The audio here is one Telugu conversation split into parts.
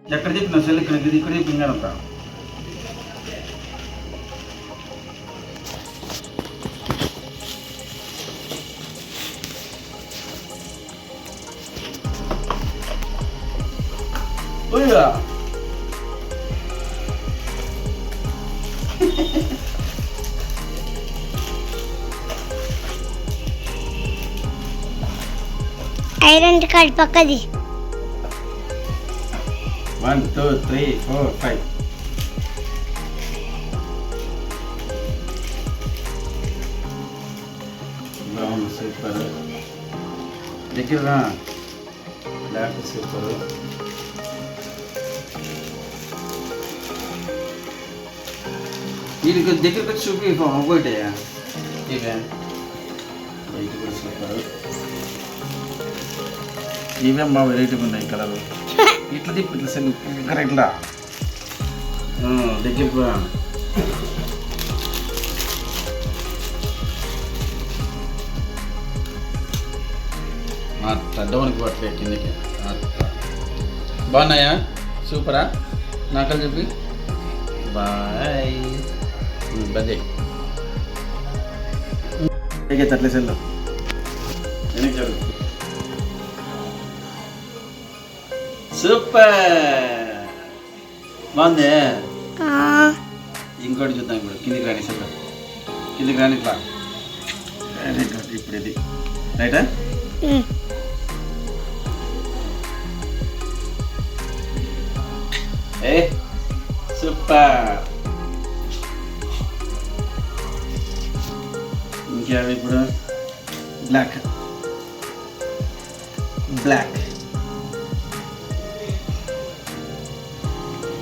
ఎక్కడ చెప్పిన సెల్ ఇక్కడ ఇక్కడ చెప్పిందంతా ఐరన్ కార్డ్ పక్కది 1 2 3 4 5 బ్రౌన్ సూపర్ దగ్గర బ్లాక్ సూపర్ వీడికి దగ్గరకు వచ్చి చూపి ఒకటే ఇవే వైట్ కూడా సూపర్ ఇవేం బాగా వెరైటీగా ఉన్నాయి కలర్ ఇట్లా తిప్పి ఇట్లా సెల్ ఇక్కడ ఇట్లా దగ్గరకు అట్లా డౌన్కి పట్టలే కిందకి అట్లా బాగున్నాయా సూపరా నాకలు చెప్పి బాయ్ బదే అట్లే సెల్ వెనక్కి జరుగు సూపర్ బాగుంది ఇంకోటి చూద్దాం ఇప్పుడు కిందికి రాని సార్ కిందికి రాని ఇట్లా ఇప్పుడు ఇది రైటా ఏ సూపర్ ఇంకేవి ఇప్పుడు బ్లాక్ బ్లాక్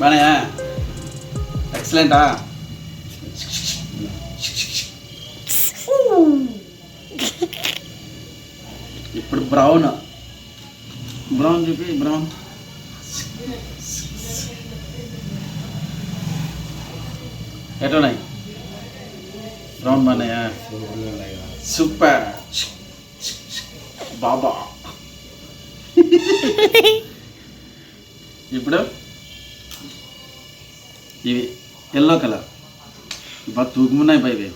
బాగా ఎక్సలెంటా ఇప్పుడు బ్రౌన్ బ్రౌన్ చూపి బ్రౌన్ ఎటున్నాయి బ్రౌన్ బాగున్నాయా సూపర్ బాబా ఇప్పుడు ఇవి ఎల్లో కలర్ బాగా తూకుమున్నాయి పైవి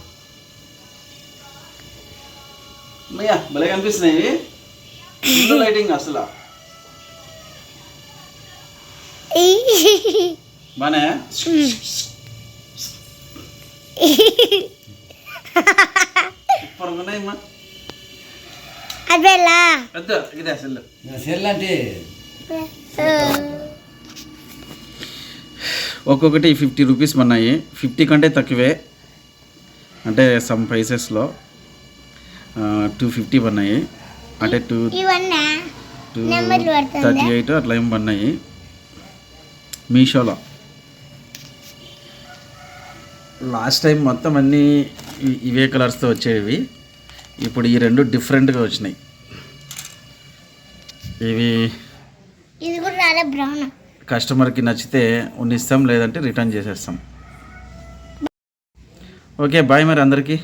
అయ్యా భలే కనిపిస్తున్నాయి ఇవి ఫుల్ లైటింగ్ అసలు బానే సూపర్ ఉన్నాయమ్మా అదేలా వద్దు ఇదే సెల్ సెల్ అంటే ఒక్కొక్కటి 50 రూపీస్ ఉన్నాయి 50 కంటే తక్కువే అంటే సమ్ ప్రైసెస్లో 250 పడినాయి అంటే 238 అట్లా ఏం పడినాయి మీషోలో లాస్ట్ టైం మొత్తం అన్నీ ఇవే కలర్స్తో వచ్చేవి ఇప్పుడు ఈ రెండు డిఫరెంట్గా వచ్చినాయి ఇవి ఇది కూడా రాలే బ్రౌన్ కస్టమర్కి నచ్చితే ఉన్నిస్తాం లేదంటే రిటర్న్ చేసేస్తాం ఓకే బాయ్ మరి అందరికీ